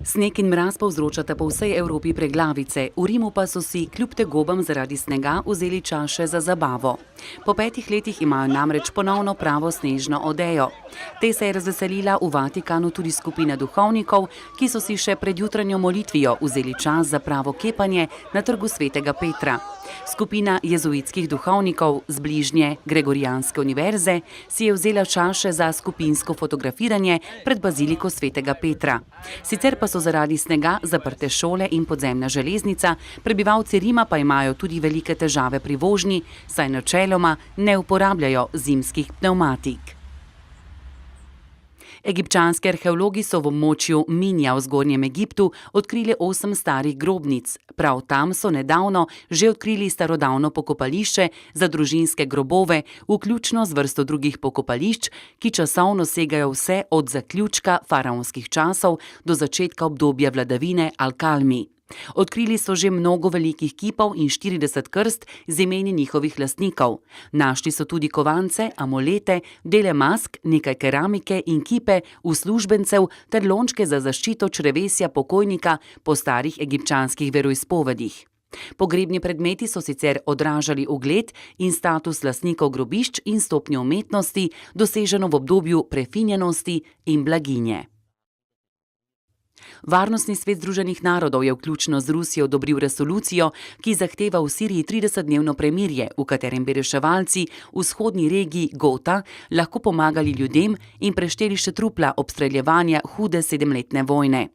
Sneg in mraz povzročata po vsej Evropi preglavice, v Rimu pa so si kljub tegobam zaradi snega vzeli čas še za zabavo. Po 5 letih imajo namreč ponovno pravo snežno odejo. Te se je razveselila v Vatikanu tudi skupina duhovnikov, ki so si še pred jutranjo molitvijo vzeli čas za pravo kepanje na trgu Svetega Petra. Skupina jezuitskih duhovnikov z bližnje Gregorijanske univerze si je vzela čas še za skupinsko fotografiranje pred baziliko Svetega Petra. Sicer pa so zaradi snega zaprte šole in podzemna železnica, prebivalci Rima pa imajo tudi velike težave pri vožnji, saj načeloma ne uporabljajo zimskih pnevmatik. Egipčanski arheologi so v območju Minja v Zgornjem Egiptu odkrili 8 starih grobnic. Prav tam so nedavno že odkrili starodavno pokopališče za družinske grobove, vključno z vrsto drugih pokopališč, ki časovno segajo vse od zaključka faraonskih časov do začetka obdobja vladavine Al-Kalmi. Odkrili so že mnogo velikih kipov in 40 krst z imeni njihovih lastnikov. Našli so tudi kovance, amulete, dele mask, nekaj keramike in kipe uslužbencev ter lončke za zaščito črevesja pokojnika po starih egipčanskih veroizpovedih. Pogrebni predmeti so sicer odražali ugled in status lastnikov grobišč in stopnjo umetnosti, doseženo v obdobju prefinjenosti in blaginje. Varnostni svet Združenih narodov je vključno z Rusijo odobril resolucijo, ki zahteva v Siriji 30-dnevno premirje, v katerem bi reševalci v vzhodni regiji Gota lahko pomagali ljudem in prešteli še trupla obstreljevanja hude 7-letne vojne.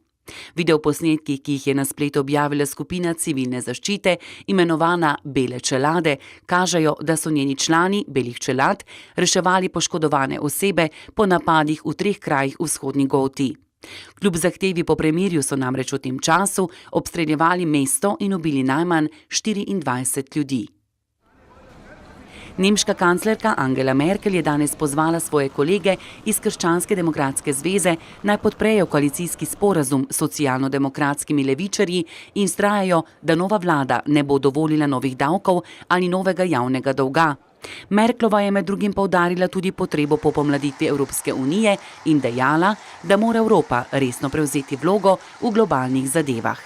Videoposnetki, ki jih je na spletu objavila skupina civilne zaščite, imenovana Bele čelade, kažejo, da so njeni člani belih čelad reševali poškodovane osebe po napadih v 3 krajih v vzhodni Goti. Kljub zahtevi po premirju so namreč v tem času obstreljevali mesto in ubili najmanj 24 ljudi. Nemška kanclerka Angela Merkel je danes pozvala svoje kolege iz Krščanske demokratske zveze, naj podprejo koalicijski sporazum s socialno-demokratskimi levičarji in vztrajajo, da nova vlada ne bo dovolila novih davkov ali novega javnega dolga. Merklova je med drugim poudarila tudi potrebo po pomladitvi Evropske unije in dejala, da mora Evropa resno prevzeti vlogo v globalnih zadevah.